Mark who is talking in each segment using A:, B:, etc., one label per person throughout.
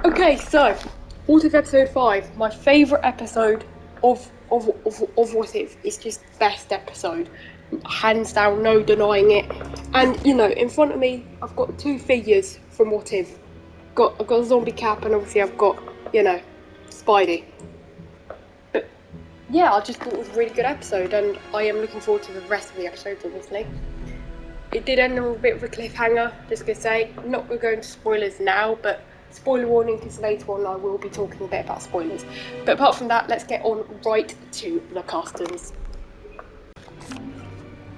A: Okay, so What If episode 5, my favourite episode of What If. It's just best episode. Hands down, no denying it. And you know, in front of me I've got two figures from What If. I've got a zombie cap and obviously I've got, you know, Spidey. But yeah, I just thought it was a really good episode and I am looking forward to the rest of the episodes obviously. It did end on a bit of a cliffhanger, just gonna say. I'm not gonna go into spoilers now, but spoiler warning because later on I will be talking a bit about spoilers. But apart from that, let's get on right to the castings.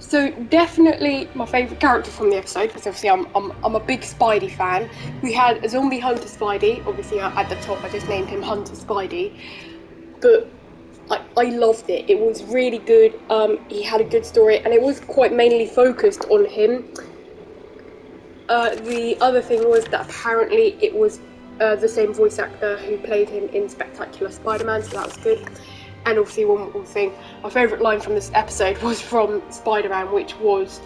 A: So definitely my favourite character from the episode, because obviously I'm a big Spidey fan. We had a zombie Hunter Spidey, obviously at the top I just named him Hunter Spidey, but I loved it. It was really good. He had a good story, and it was quite mainly focused on him. The other thing was that apparently it was the same voice actor who played him in Spectacular Spider-Man, so that was good. And obviously one more thing, my favourite line from this episode was from Spider-Man, which was,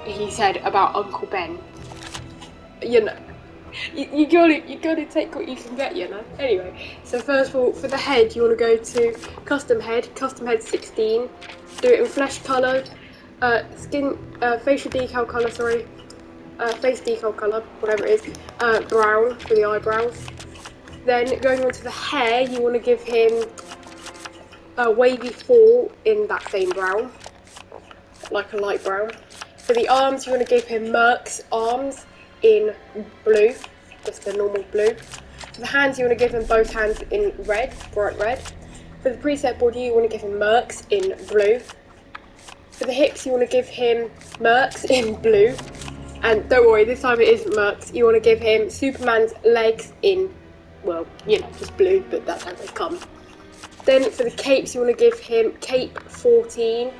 A: he said about Uncle Ben. You know, you gotta take what you can get, you know. Anyway, so first of all, for the head, you want to go to custom head 16. Do it in flesh colour, facial decal colour. Sorry, face decal colour, whatever it is. Brown for the eyebrows. Then going on to the hair, you want to give him a wavy fall in that same brown, like a light brown. For the arms, you want to give him Merc's arms in blue, just a normal blue. For the hands, you want to give him both hands in red, bright red. For the preset body, you want to give him Merc's in blue. For the hips, you want to give him Merc's in blue. And don't worry, this time it isn't Merc's. You want to give him Superman's legs in, well, you know, just blue, but that's how they come. Then for the capes, you want to give him Cape 14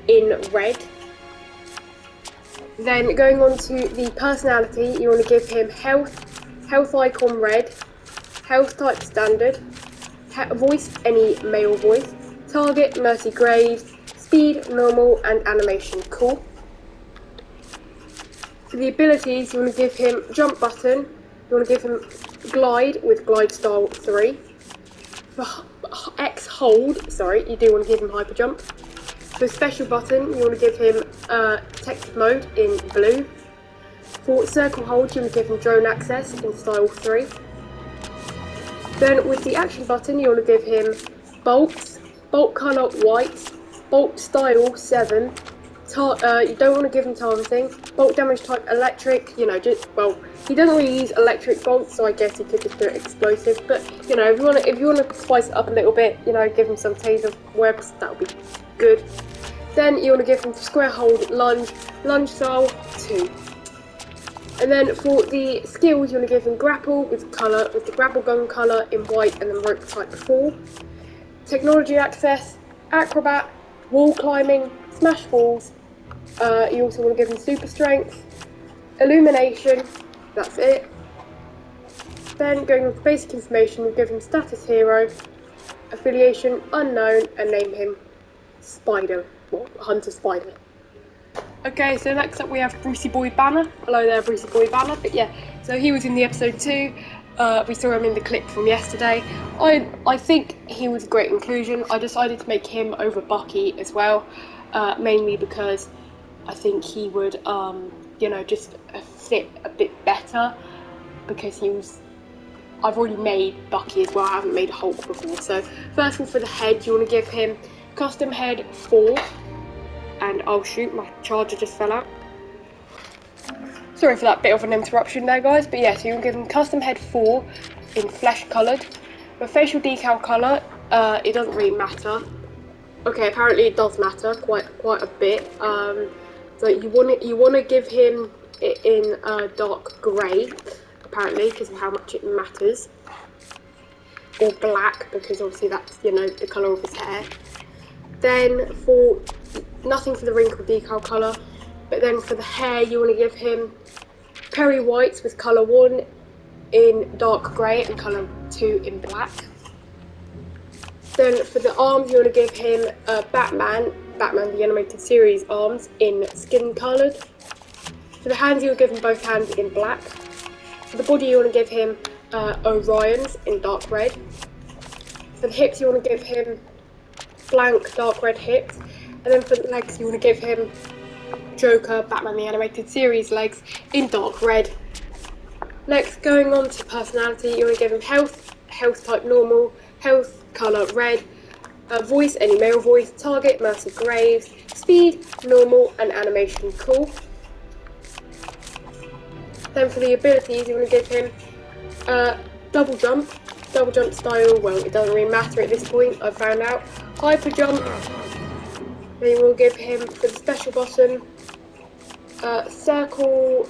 A: in red. Then going on to the personality, you want to give him health icon red, health type standard, voice any male voice, target Mercy Graves, speed normal, and animation cool. For the abilities, you want to give him jump button, you want to give him glide with glide style 3. For X hold, sorry, you do want to give him hyper jump. For special button, you want to give him protective mode in blue. For circle hold, you want to give him drone access in style 3. Then with the action button, you want to give him bolts, bolt colour white, bolt style 7. You don't want to give him targeting. Bolt damage type electric, you know, just, well, he doesn't really use electric bolts, so I guess he could just do it explosive. But, you know, if you want to spice it up a little bit, you know, give him some taser webs, that would be good. Then you want to give him square hold lunge style 2. And then for the skills, you want to give him grapple with the grapple gun colour in white, and then rope type 4. Technology access, acrobat, wall climbing, smash walls. You also want to give him super strength, illumination, that's it. Then going on to basic information, we'll give him status hero, affiliation unknown, and name him Hunter Spider. Okay, so next up we have Brucey Boy Banner. Hello there, Brucey Boy Banner. But yeah, so he was in the episode 2. We saw him in the clip from yesterday. I think he was a great inclusion. I decided to make him over Bucky as well, mainly because I think he would, you know, just fit a bit better, because I've already made Bucky as well, I haven't made Hulk before. So first of all, for the head, you want to give him custom head 4, and oh shoot, my charger just fell out. Sorry for that bit of an interruption there, guys, but yeah, so you want to give him custom head 4 in flesh coloured. The facial decal colour, it doesn't really matter. Okay, apparently it does matter quite a bit. So you want to give him it in dark grey, apparently, because of how much it matters, or black, because obviously that's, you know, the colour of his hair. Then for nothing for the wrinkle decal colour, but then for the hair you want to give him Perry Whites with colour 1 in dark grey and colour 2 in black. Then for the arms, you want to give him Batman the animated series arms in skin coloured. For the hands, you will give him both hands in black. For the body, you want to give him Orion's in dark red. For the hips, you want to give him blank dark red hips. And then for the legs, you want to give him Joker, Batman the Animated Series legs in dark red. Next, going on to personality, you want to give him health type normal, health colour red, voice, any male voice, target, Mercy Graves, speed, normal, and animation cool. Then for the abilities, you want to give him double jump style, well, it doesn't really matter at this point, I've found out, hyper jump. Then you will give him, for the special button, circle,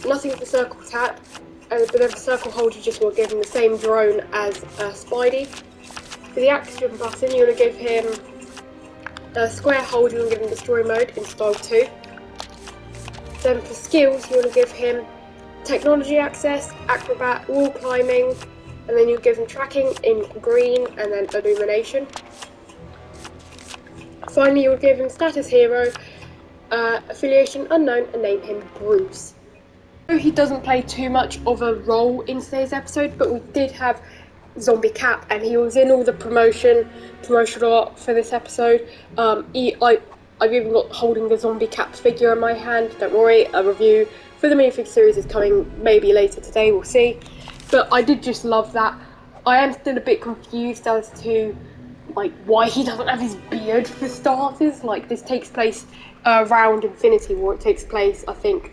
A: nothing for circle tap, but then for circle hold you just will give him the same drone as Spidey. For the action button you want to give him square hold, you want to give him destroy mode in style 2. Then for skills you want to give him technology access, acrobat, wall climbing, and then you give him tracking in green and then illumination. Finally you will give him status hero, affiliation unknown, and name him Bruce. He doesn't play too much of a role in today's episode, but we did have Zombie Cap, and he was in all the promotional art for this episode. I've even got holding the Zombie Cap figure in my hand. Don't worry, a review for the minifig series is coming maybe later today, we'll see. But I did just love that. I am still a bit confused as to why he doesn't have his beard for starters. This takes place around Infinity War. It takes place, I think,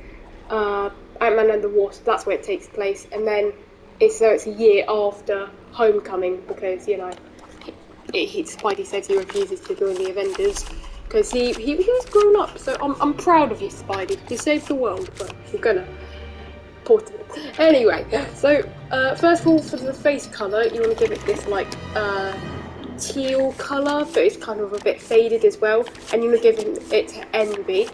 A: Ant-Man and the Wasp, that's where it takes place, and then it's a year after Homecoming, because Spidey says he refuses to join the Avengers because he's grown up. So I'm proud of you, Spidey. You saved the world, but you're gonna put it anyway. So first of all, for the face color, you want to give it this teal color, but it's kind of a bit faded as well, and you want to give it to Envy.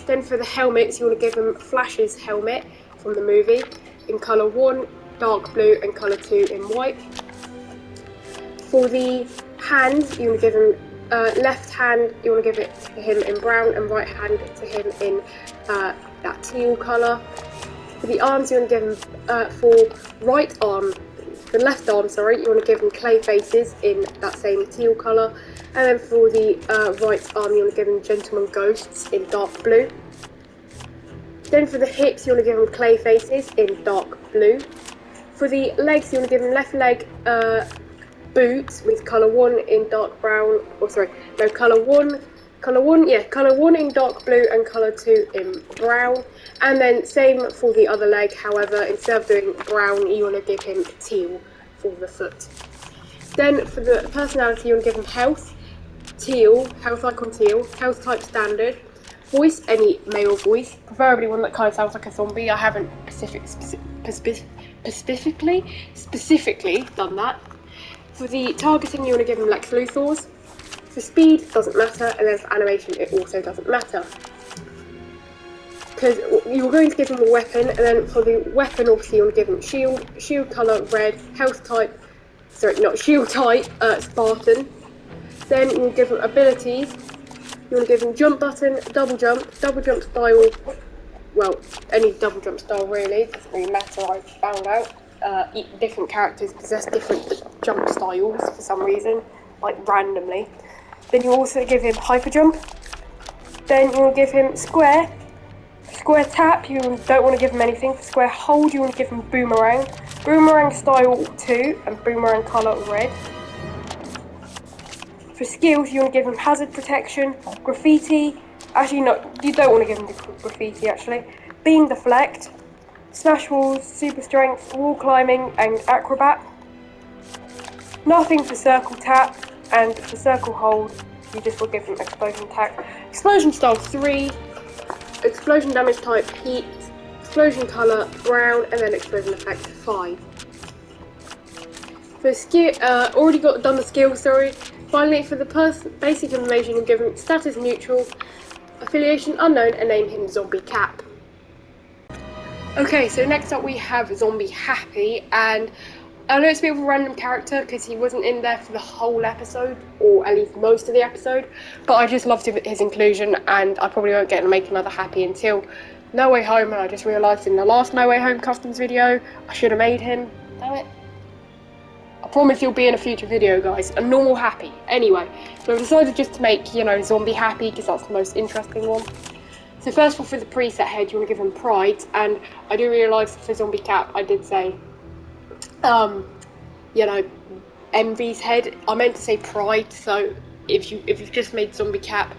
A: Then for the helmets, you want to give him Flash's helmet from the movie in colour 1, dark blue, and colour 2 in white. For the hands, you want to give him left hand, you want to give it to him in brown, and right hand to him in that teal colour. For the arms, you want to give him for the left arm, you want to give him clay faces in that same teal colour. And then for the right arm, you want to give him Gentleman Ghosts in dark blue. Then for the hips, you want to give him clay faces in dark blue. For the legs, you want to give him left leg boots with colour 1 in dark brown, colour 1 in dark blue and colour 2 in brown. And then same for the other leg, however, instead of doing brown, you want to give him teal for the foot. Then for the personality, you want to give him health, teal, health icon teal, health type standard, voice, any male voice, preferably one that kind of sounds like a zombie. I haven't specifically done that. For the targeting, you want to give him Lex Luthor's. For speed, doesn't matter, and then for animation, it also doesn't matter. Because you're going to give him a weapon, and then for the weapon, obviously, you want to give him shield colour red, health type, shield type, Spartan. Then you will give him abilities. You want to give him jump button, double jump style, well, any double jump style really, doesn't really matter, I found out. Different characters possess different jump styles for some reason, randomly. Then you also give him hyper jump. Then you will give him square tap, you don't want to give him anything. For square hold, you want to give him boomerang style 2 and boomerang colour red. For skills, you want to give him hazard protection, graffiti, actually no, you don't want to give him graffiti actually, beam deflect, smash walls, super strength, wall climbing and acrobat. Nothing for circle tap, and for circle hold, you just will give him explosion attack, explosion style 3, explosion damage type heat, explosion colour brown, and then explosion effect 5. For skill, already done the skill, sorry. Finally, for the basic information, you give him status neutral, affiliation unknown, and name him Zombie Cap. Okay, so next up we have Zombie Happy, and I know it's a bit of a random character because he wasn't in there for the whole episode, or at least most of the episode, but I just loved his inclusion, and I probably won't get to make another Happy until No Way Home, and I just realised in the last No Way Home customs video, I should have made him. Damn it. I promise you'll be in a future video, guys. A normal happy. Anyway, so I decided just to make, zombie happy, because that's the most interesting one. So first of all, for the preset head, you want to give him pride, and I do realise for zombie cap, I did say, envy's head. I meant to say pride, so if you've just made zombie cap,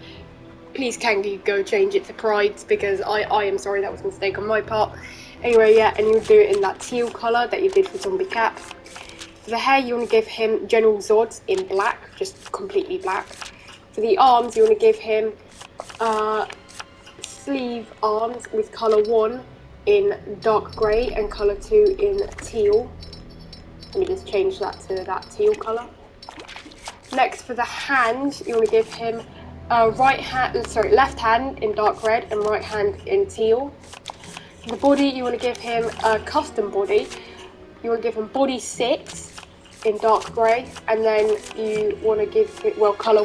A: please can you go change it to pride, because I am sorry, that was a mistake on my part. Anyway, yeah, and you do it in that teal colour that you did for zombie cap. For the hair, you want to give him General Zod's in black, just completely black. For the arms, you want to give him sleeve arms with colour 1 in dark grey and colour 2 in teal. Let me just change that to that teal colour. Next, for the hand, you want to give him left hand in dark red and right hand in teal. For the body, you want to give him a custom body. You want to give him body 6 in dark grey, and then you want to give it, colour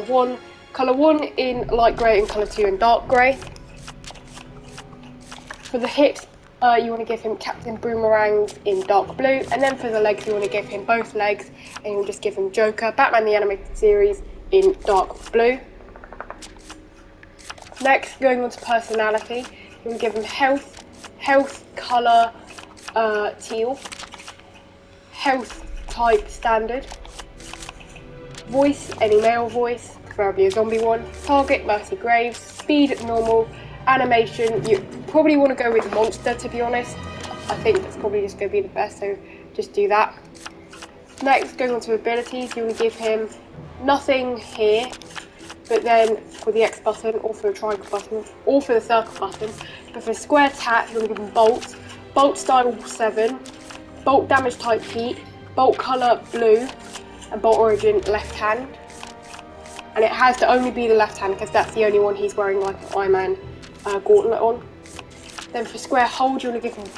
A: 1 in light grey and colour 2 in dark grey. For the hips, you want to give him Captain Boomerangs in dark blue, and then for the legs, you want to give him both legs, and you'll just give him Joker, Batman the Animated Series, in dark blue. Next, going on to personality, you want to give him health colour teal, health type standard, voice any male voice, preferably a zombie one, target Mercy Graves, speed normal, animation you probably want to go with monster, to be honest. I think that's probably just going to be the best, so just do that. Next, going on to abilities, you want to give him nothing here, but then for the X button, or for the triangle button, or for the circle button, but for square tap, you want to give him bolt style 7, bolt damage type heat, bolt colour blue, and bolt origin left hand. And it has to only be the left hand, because that's the only one he's wearing like an Iron Man gauntlet on. Then for square hold, you want to give him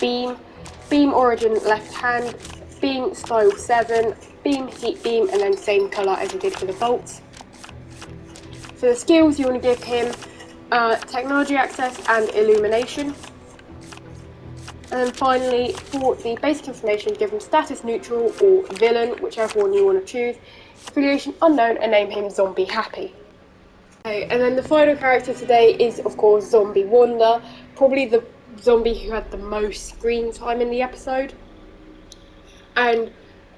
A: beam origin left hand, beam style 7, beam heat beam, and then same colour as you did for the bolts. For the skills, you want to give him technology access and illumination. And then finally, for the basic information, give him status neutral or villain, whichever one you want to choose, affiliation unknown, and name him Zombie Happy. Okay, and then the final character today is, of course, Zombie Wonder, probably the zombie who had the most screen time in the episode. And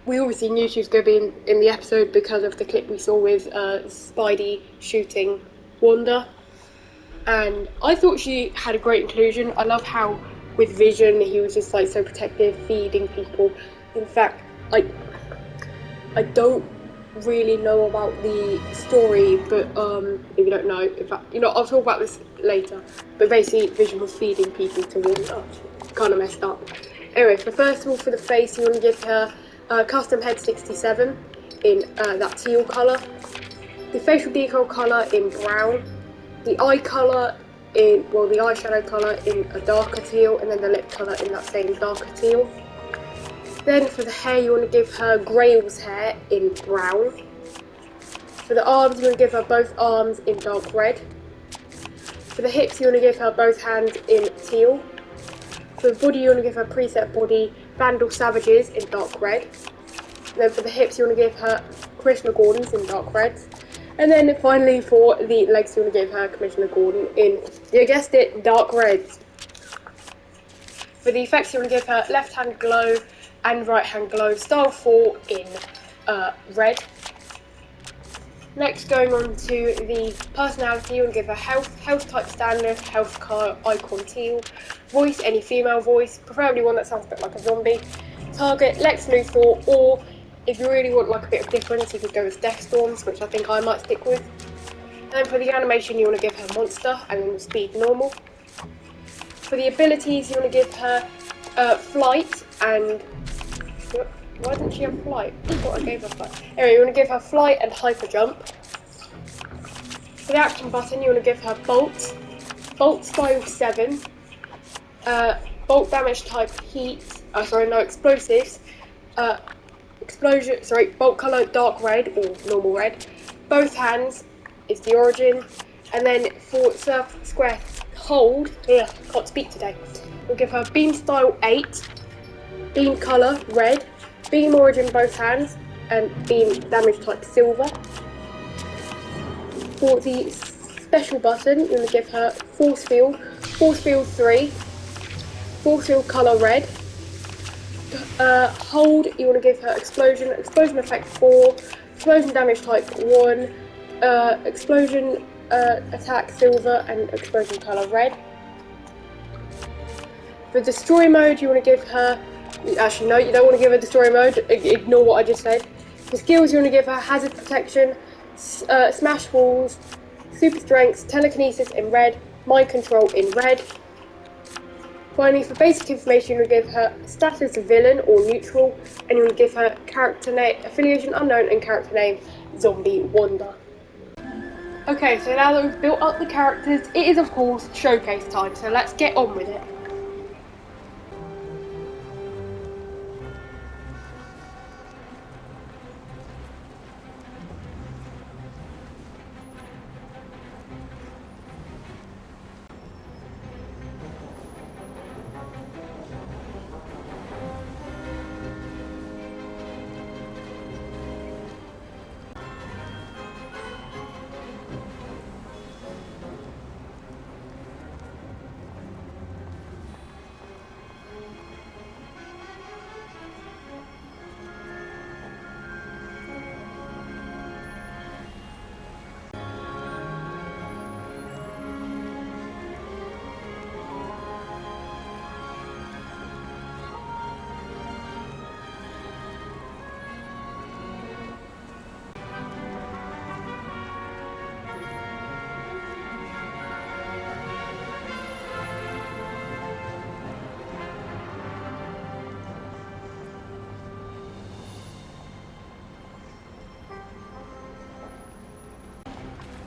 A: we obviously knew she was going to be in the episode because of the clip we saw with Spidey shooting Wanda. And I thought she had a great inclusion. I love how with Vision he was just like so protective, feeding people. In fact, I don't really know about the story, but if you don't know, in fact, I'll talk about this later. But basically, Vision was feeding people to Wanda. Kind of messed up. Anyway, first of all, for the face, you want to give her custom head 67 in that teal colour, the facial decal colour in brown, the eye colour in, the eyeshadow colour in a darker teal, and then the lip colour in that same darker teal. Then for the hair, you want to give her Grail's hair in brown. For the arms, you want to give her both arms in dark red. For the hips, you want to give her both hands in teal. For the body, you want to give her preset body Vandal Savages in dark red. And then for the hips, you want to give her Commissioner Gordon's in dark reds. And then finally for the legs, you want to give her Commissioner Gordon in, you guessed it, dark reds. For the effects, you want to give her left hand glow and right hand glow style 4 in red. Next, going on to the personality, you want to give her health type standard, health color icon teal, voice any female voice, preferably one that sounds a bit like a zombie, target Lex Luthor, or if you really want like a bit of difference, you could go with Death Storms, which I think I might stick with. And for the animation, you want to give her monster and then speed normal. For the abilities, you want to give her flight and... Why didn't she have flight? I thought I gave her flight. Anyway, you want to give her flight and hyper jump. For the action button, you want to give her bolt style 7, bolt damage type heat, explosives, bolt colour dark red or normal red, both hands is the origin, and then for square Hold, ugh, can't speak today. We'll give her beam style 8, beam colour red, beam origin both hands, and beam damage type silver. For the special button, you're going to give her force field 3, force field colour red. Hold, you want to give her explosion effect 4, explosion damage type 1, explosion attack silver, and explosion colour red. For destroy mode, you want to give her, actually no, you don't want to give her destroy mode, ignore what I just said. For skills, you want to give her hazard protection, smash walls, super strength, telekinesis in red, mind control in red. Finally, for basic information, you will give her status villain or neutral, and you will give her character name, affiliation unknown, and character name Zombie Wonder. Okay, so now that we've built up the characters, it is of course showcase time, so let's get on with it.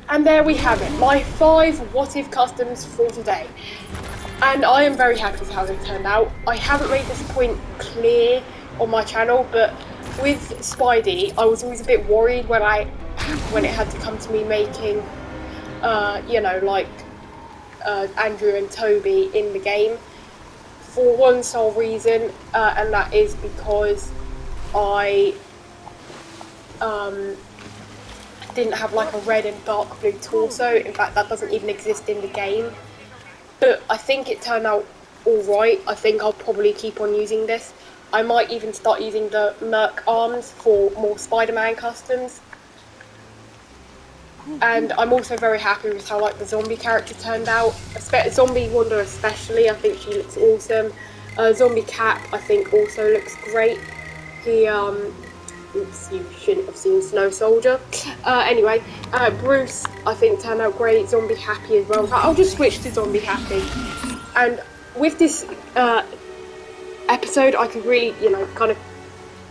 A: And there we have it, my 5 what if customs for today. And I am very happy with how they turned out. I haven't made this point clear on my channel, but with Spidey, I was always a bit worried when it had to come to me making, you know, like Andrew and Toby in the game, for one sole reason, and that is because I didn't have like a red and dark blue torso. In fact, that doesn't even exist in the game. But I think it turned out alright. I think I'll probably keep on using this. I might even start using the Merc arms for more Spider-Man customs. And I'm also very happy with how like the zombie character turned out. Zombie Wonder especially, I think she looks awesome. Zombie Cap, I think, also looks great. He oops, you shouldn't have seen Snow Soldier. Anyway, Bruce, I think, turned out great. Zombie Happy as well. I'll just switch to Zombie Happy. And with this episode, I could really, you know, kind of,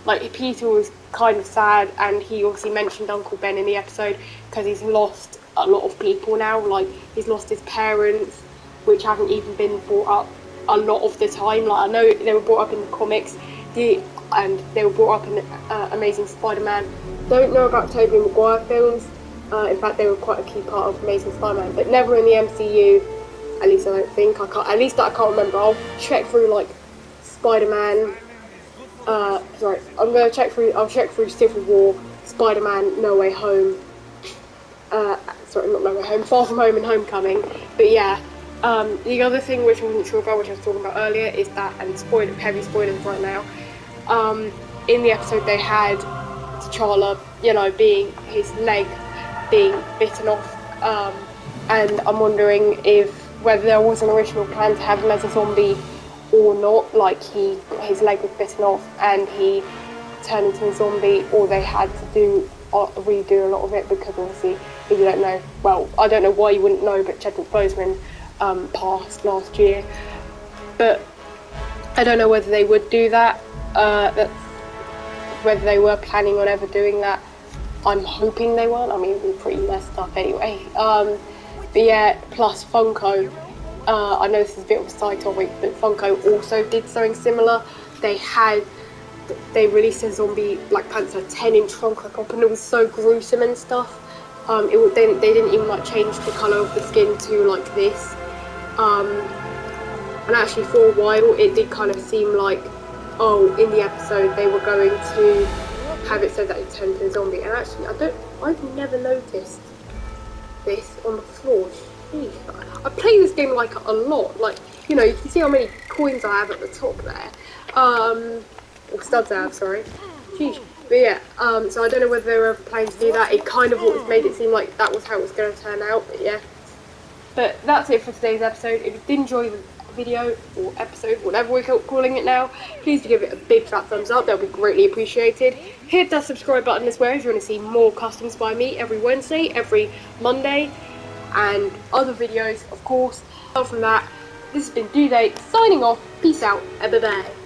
A: like, Peter was kind of sad, and he obviously mentioned Uncle Ben in the episode because he's lost a lot of people now. Like, he's lost his parents, which haven't even been brought up a lot of the time. Like, I know they were brought up in the comics, and they were brought up in Amazing Spider-Man. Don't know about Tobey Maguire films. In fact, they were quite a key part of Amazing Spider-Man, but never in the MCU. At least I don't think. At least I can't remember. I'll check through like Spider-Man. Sorry, I'll check through Civil War, Spider-Man, No Way Home. Sorry, not No Way Home, Far From Home and Homecoming. But yeah, the other thing which I wasn't sure about, which I was talking about earlier, is that, and heavy spoilers right now, in the episode they had T'Challa, you know, being his leg being bitten off, and I'm wondering whether there was an original plan to have him as a zombie or not, like his leg was bitten off and he turned into a zombie, or they had to redo a lot of it, because obviously, if you don't know, well, I don't know why you wouldn't know, but Chadwick Boseman passed last year, but I don't know whether they would do that, whether they were planning on ever doing that. I'm hoping they weren't. I mean, it would be pretty messed up anyway. But yeah, plus Funko, I know this is a bit of a side topic, but Funko also did something similar. They released a zombie Black Panther 10-inch Funko Pop, and it was so gruesome and stuff. They didn't even like change the colour of the skin to like this. And actually for a while it did kind of seem like, oh, in the episode they were going to have it so that it turned into a zombie. And actually I've never noticed this on the floor. Jeez. I play this game like a lot. Like, you know, you can see how many coins I have at the top there. Or studs I have, sorry. Jeez. But yeah, so I don't know whether they were ever planning to do that. It kind of made it seem like that was how it was going to turn out, but yeah. But that's it for today's episode. If you did enjoy the video or episode, whatever we're calling it now, please do give it a big fat thumbs up. That would be greatly appreciated. Hit that subscribe button as well if you want to see more customs by me every Wednesday, every Monday, and other videos, of course. Apart from that, this has been Due Date signing off. Peace out and bye bye.